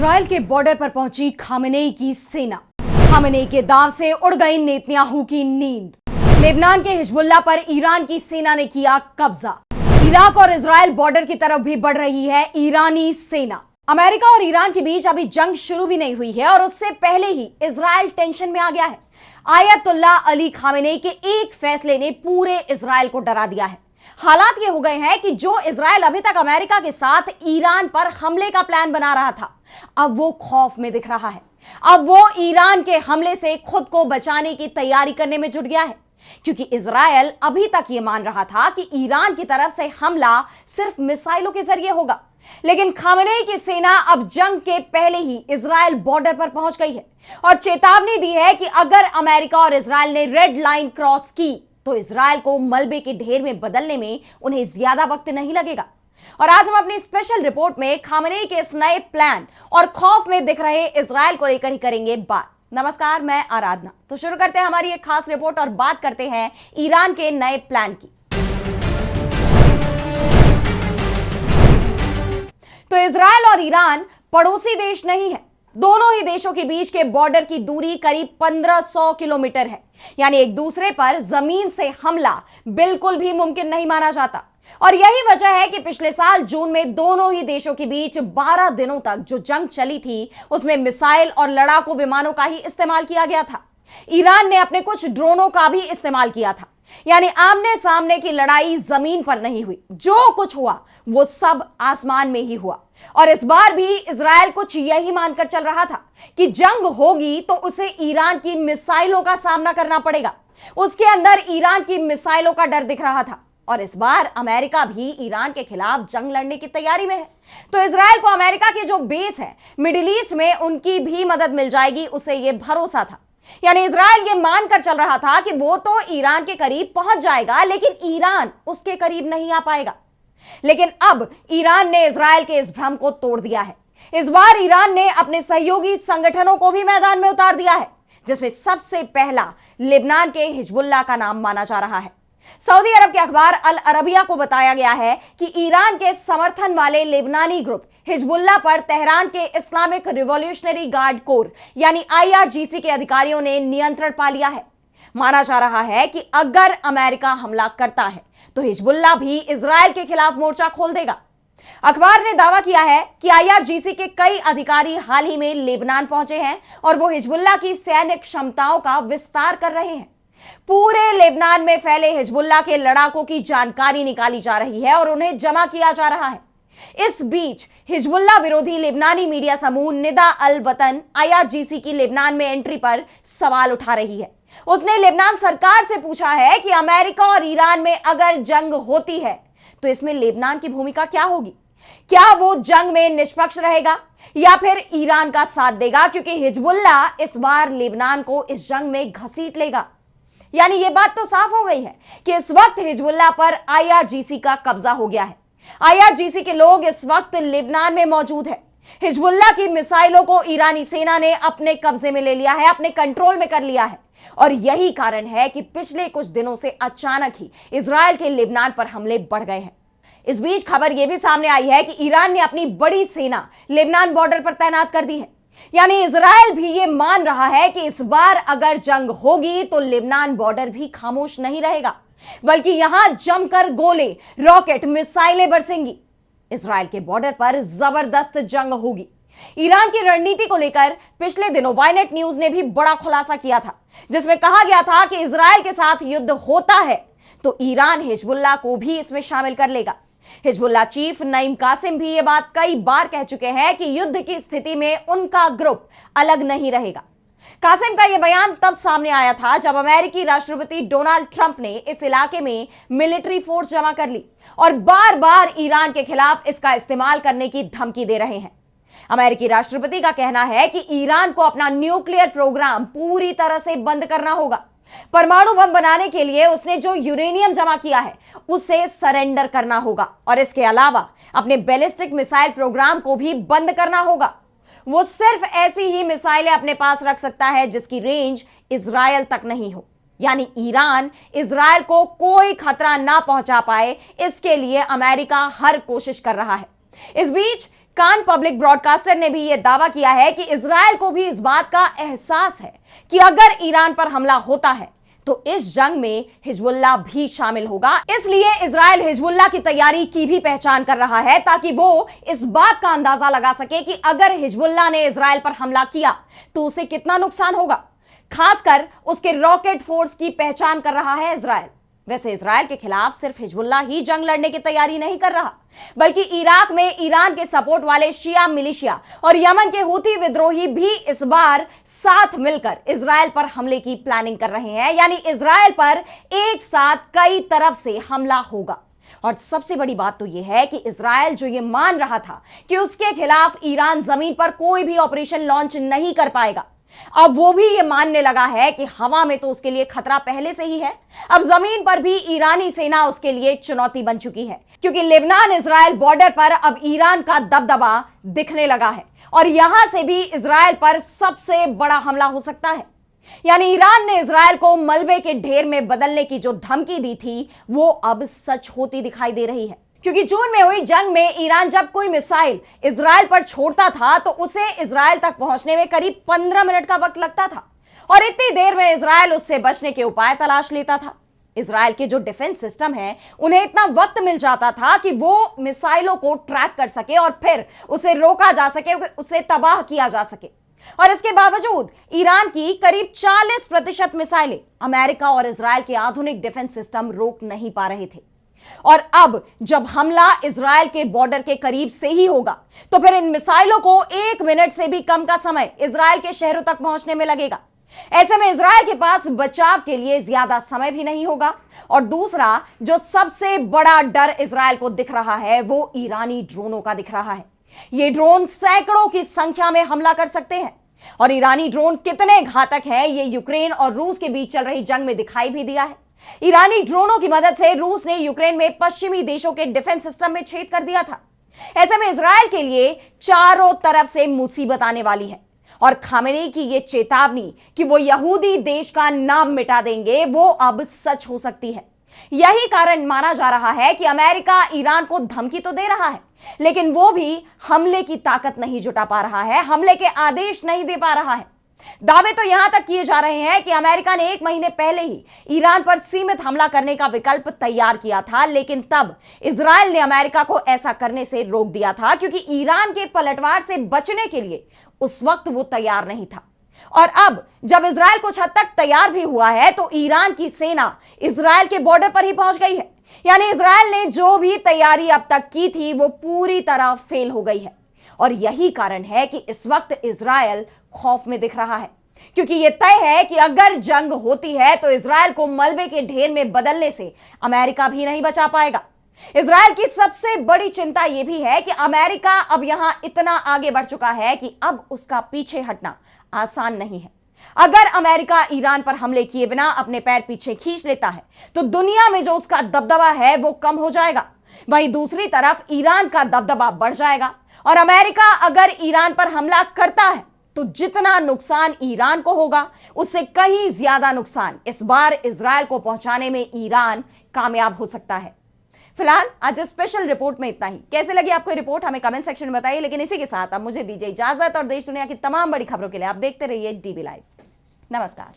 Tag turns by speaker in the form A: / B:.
A: Israel के border पर पहुंची खामेनेई की सेना। खामेनेई के दांव से उड़ गई नेतन्याहू की नींद। लेबनान के हिजबुल्लाह पर ईरान की सेना ने किया कब्जा। इराक और इजराइल बॉर्डर की तरफ भी बढ़ रही है ईरानी सेना। अमेरिका और ईरान के बीच अभी जंग शुरू भी नहीं हुई है और उससे पहले ही इजराइल टेंशन में आ गया है। आयतुल्लाह अली खामेनेई के एक फैसले ने पूरे इजराइल को डरा दिया है। हालात ये हो गए हैं कि जो इजराइल अभी तक अमेरिका के साथ ईरान पर हमले का प्लान बना रहा था, अब वो खौफ में दिख रहा है। अब वो ईरान के हमले से खुद को बचाने की तैयारी करने में जुट गया है, क्योंकि इजराइल अभी तक ये मान रहा था कि ईरान की तरफ से हमला सिर्फ मिसाइलों के जरिए होगा। लेकिन खामेनेई की सेना अब जंग के पहले ही इजराइल बॉर्डर पर पहुंच गई है और चेतावनी दी है कि अगर अमेरिका और इजराइल ने रेड लाइन क्रॉस की तो इजराइल को मलबे के ढेर में बदलने में उन्हें ज्यादा वक्त नहीं लगेगा। और आज हम अपनी स्पेशल रिपोर्ट में खामेनेई के इस नए प्लान और खौफ में दिख रहे इजराइल को लेकर ही करेंगे बात। नमस्कार, मैं आराधना। तो शुरू करते हैं हमारी एक खास रिपोर्ट और बात करते हैं ईरान के नए प्लान की। तो इजराइल और ईरान पड़ोसी देश नहीं है। दोनों ही देशों के बीच के बॉर्डर की दूरी करीब 1500 किलोमीटर है, यानी एक दूसरे पर जमीन से हमला बिल्कुल भी मुमकिन नहीं माना जाता। और यही वजह है कि पिछले साल जून में दोनों ही देशों के बीच 12 दिनों तक जो जंग चली थी, उसमें मिसाइल और लड़ाकू विमानों का ही इस्तेमाल किया गया था। ईरान ने अपने कुछ ड्रोनों का भी इस्तेमाल किया था, यानी आमने सामने की लड़ाई जमीन पर नहीं हुई। जो कुछ हुआ वो सब आसमान में ही हुआ। और इस बार भी इजराइल कुछ यही मानकर चल रहा था कि जंग होगी तो उसे ईरान की मिसाइलों का सामना करना पड़ेगा। उसके अंदर ईरान की मिसाइलों का डर दिख रहा था। और इस बार अमेरिका भी ईरान के खिलाफ जंग लड़ने की तैयारी में है। तो इजराइल को अमेरिका की जो बेस है मिडिल ईस्ट में, उनकी भी मदद मिल जाएगी, उसे यह भरोसा था। यानी इजराइल ये मानकर चल रहा था कि वो तो ईरान के करीब पहुंच जाएगा, लेकिन ईरान उसके करीब नहीं आ पाएगा। लेकिन अब ईरान ने इजराइल के इस भ्रम को तोड़ दिया है। इस बार ईरान ने अपने सहयोगी संगठनों को भी मैदान में उतार दिया है, जिसमें सबसे पहला लेबनान के हिजबुल्लाह का नाम माना जा रहा है। सऊदी अरब के अखबार अल अरबिया को बताया गया है कि ईरान के समर्थन वाले लेबनानी ग्रुप हिजबुल्लाह पर तेहरान के इस्लामिक रिवॉल्यूशनरी गार्ड कोर यानी IRGC के अधिकारियों ने नियंत्रण पा लिया है। माना जा रहा है कि अगर अमेरिका हमला करता है तो हिजबुल्लाह भी इजराइल के खिलाफ मोर्चा खोल देगा। अखबार ने दावा किया है कि IRGC के कई अधिकारी हाल ही में लेबनान पहुंचे हैं और वो हिजबुल्लाह की सैन्य क्षमताओं का विस्तार कर रहे हैं। पूरे लेबनान में फैले हिजबुल्लाह के लड़ाकों की जानकारी निकाली जा रही है और उन्हें जमा किया जा रहा है। इस बीच हिजबुल्लाह विरोधी लेबनानी मीडिया समूह निदा अल वतन IRGC की लेबनान में एंट्री पर सवाल उठा रही है। उसने लेबनान सरकार से पूछा है कि अमेरिका और ईरान में अगर जंग होती है तो इसमें लेबनान की भूमिका क्या होगी। क्या वो जंग में निष्पक्ष रहेगा या फिर ईरान का साथ देगा, क्योंकि हिजबुल्लाह इस बार लेबनान को इस जंग में घसीट लेगा। यानी यह बात तो साफ हो गई है कि इस वक्त हिजबुल्लाह पर IRGC का कब्जा हो गया है। IRGC के लोग इस वक्त लेबनान में मौजूद है। हिजबुल्लाह की मिसाइलों को ईरानी सेना ने अपने कब्जे में ले लिया है, अपने कंट्रोल में कर लिया है। और यही कारण है कि पिछले कुछ दिनों से अचानक ही इजराइल के लेबनान पर हमले बढ़ गए हैं। इस बीच खबर यह भी सामने आई है कि ईरान ने अपनी बड़ी सेना लेबनान बॉर्डर पर तैनात कर दी है। यानी इजराइल भी ये मान रहा है कि इस बार अगर जंग होगी तो लेबनान बॉर्डर भी खामोश नहीं रहेगा, बल्कि यहां जमकर गोले, रॉकेट, मिसाइलें बरसेंगी। इजराइल के बॉर्डर पर जबरदस्त जंग होगी। ईरान की रणनीति को लेकर पिछले दिनों वायनेट न्यूज ने भी बड़ा खुलासा किया था, जिसमें कहा गया था कि इजराइल के साथ युद्ध होता है तो ईरान हिजबुल्लाह को भी इसमें शामिल कर लेगा। हिजबुल्लाह चीफ नईम कासिम भी ये बात कई बार कह चुके हैं कि युद्ध की स्थिति में उनका ग्रुप अलग नहीं रहेगा। कासिम का यह बयान तब सामने आया था जब अमेरिकी राष्ट्रपति डोनाल्ड ट्रंप ने इस इलाके में मिलिट्री फोर्स जमा कर ली और बार बार ईरान के खिलाफ इसका इस्तेमाल करने की धमकी दे रहे हैं। अमेरिकी राष्ट्रपति का कहना है कि ईरान को अपना न्यूक्लियर प्रोग्राम पूरी तरह से बंद करना होगा। परमाणु बम बनाने के लिए उसने जो यूरेनियम जमा किया है उसे सरेंडर करना होगा और इसके अलावा अपने बैलिस्टिक मिसाइल प्रोग्राम को भी बंद करना होगा। वो सिर्फ ऐसी ही मिसाइलें अपने पास रख सकता है जिसकी रेंज इजराइल तक नहीं हो, यानी ईरान इजराइल को कोई खतरा ना पहुंचा पाए, इसके लिए अमेरिका हर कोशिश कर रहा है। इस बीच कान पब्लिक ब्रॉडकास्टर ने भी यह दावा किया है कि इजरायल को भी इस बात का एहसास है कि अगर ईरान पर हमला होता है तो इस जंग में हिजबुल्लाह भी शामिल होगा। इसलिए इजरायल हिजबुल्लाह की तैयारी की भी पहचान कर रहा है ताकि वो इस बात का अंदाजा लगा सके कि अगर हिजबुल्लाह ने इजरायल पर हमला किया तो उसे कितना नुकसान होगा। खासकर उसके रॉकेट फोर्स की पहचान कर रहा है इजरायल। वैसे इजरायल के खिलाफ सिर्फ हिजबुल्लाह ही जंग लड़ने की तैयारी नहीं कर रहा, बल्कि इराक में ईरान के सपोर्ट वाले शिया मिलिशिया और यमन के हूथी विद्रोही भी इस बार साथ मिलकर इजरायल पर हमले की प्लानिंग कर रहे हैं। यानी इजरायल पर एक साथ कई तरफ से हमला होगा। और सबसे बड़ी बात तो यह है कि इजरायल जो ये मान रहा था कि उसके खिलाफ ईरान जमीन पर कोई भी ऑपरेशन लॉन्च नहीं कर पाएगा, अब वो भी ये मानने लगा है कि हवा में तो उसके लिए खतरा पहले से ही है। अब जमीन पर भी ईरानी सेना उसके लिए चुनौती बन चुकी है, क्योंकि लेबनान इजरायल बॉर्डर पर अब ईरान का दबदबा दिखने लगा है और यहां से भी इजरायल पर सबसे बड़ा हमला हो सकता है। यानी ईरान ने इजरायल को मलबे के ढेर में बदलने की जो धमकी दी थी वो अब सच होती दिखाई दे रही है, क्योंकि जून में हुई जंग में ईरान जब कोई मिसाइल इजरायल पर छोड़ता था तो उसे इजरायल तक पहुंचने में करीब 15 मिनट का वक्त लगता था और इतनी देर में इजरायल उससे बचने के उपाय तलाश लेता था। इजरायल के जो डिफेंस सिस्टम है उन्हें इतना वक्त मिल जाता था कि वो मिसाइलों को ट्रैक कर सके और फिर उसे रोका जा सके, उसे तबाह किया जा सके। और इसके बावजूद ईरान की करीब 40% मिसाइलें अमेरिका और इजरायल के आधुनिक डिफेंस सिस्टम रोक नहीं पा रहे थे। और अब जब हमला इजरायल के बॉर्डर के करीब से ही होगा तो फिर इन मिसाइलों को 1 मिनट से भी कम का समय इजरायल के शहरों तक पहुंचने में लगेगा। ऐसे में इजरायल के पास बचाव के लिए ज्यादा समय भी नहीं होगा। और दूसरा जो सबसे बड़ा डर इजरायल को दिख रहा है वो ईरानी ड्रोनों का दिख रहा है। ये ड्रोन सैकड़ों की संख्या में हमला कर सकते हैं और ईरानी ड्रोन कितने घातक हैं ये यूक्रेन और रूस के बीच चल रही जंग में दिखाई भी दिया है। ईरानी ड्रोनों की मदद से रूस ने यूक्रेन में पश्चिमी देशों के डिफेंस सिस्टम में छेद कर दिया था। ऐसे में इजरायल के लिए चारों तरफ से मुसीबत आने वाली है और खामेनी की यह चेतावनी कि वो यहूदी देश का नाम मिटा देंगे वो अब सच हो सकती है। यही कारण माना जा रहा है कि अमेरिका ईरान को धमकी तो दे रहा है, लेकिन वो भी हमले की ताकत नहीं जुटा पा रहा है, हमले के आदेश नहीं दे पा रहा है। दावे तो यहां तक किए जा रहे हैं कि अमेरिका ने 1 महीने पहले ही ईरान पर सीमित हमला करने का विकल्प तैयार किया था, लेकिन तब इजरायल ने अमेरिका को ऐसा करने से रोक दिया था क्योंकि ईरान के पलटवार से बचने के लिए उस वक्त वो तैयार नहीं था। और अब जब इजरायल कुछ हद तक तैयार भी हुआ है तो ईरान की सेना इजरायल के बॉर्डर पर ही पहुंच गई है। यानी इजरायल ने जो भी तैयारी अब तक की थी वो पूरी तरह फेल हो गई है और यही कारण है कि इस वक्त इजरायल खौफ में दिख रहा है, क्योंकि यह तय है कि अगर जंग होती है तो इजरायल को मलबे के ढेर में बदलने से अमेरिका भी नहीं बचा पाएगा। इजरायल की सबसे बड़ी चिंता यह भी है कि अमेरिका अब यहां इतना आगे बढ़ चुका है कि अब उसका पीछे हटना आसान नहीं है। अगर अमेरिका ईरान पर हमले किए बिना अपने पैर पीछे खींच लेता है तो दुनिया में जो उसका दबदबा है वो कम हो जाएगा, वहीं दूसरी तरफ ईरान का दबदबा बढ़ जाएगा। और अमेरिका अगर ईरान पर हमला करता है तो जितना नुकसान ईरान को होगा उससे कहीं ज्यादा नुकसान इस बार इजरायल को पहुंचाने में ईरान कामयाब हो सकता है। फिलहाल आज स्पेशल रिपोर्ट में इतना ही। कैसे लगी आपको रिपोर्ट हमें कमेंट सेक्शन में बताइए, लेकिन इसी के साथ अब मुझे दीजिए इजाजत और देश दुनिया की तमाम बड़ी खबरों के लिए आप देखते रहिए DB लाइव। नमस्कार।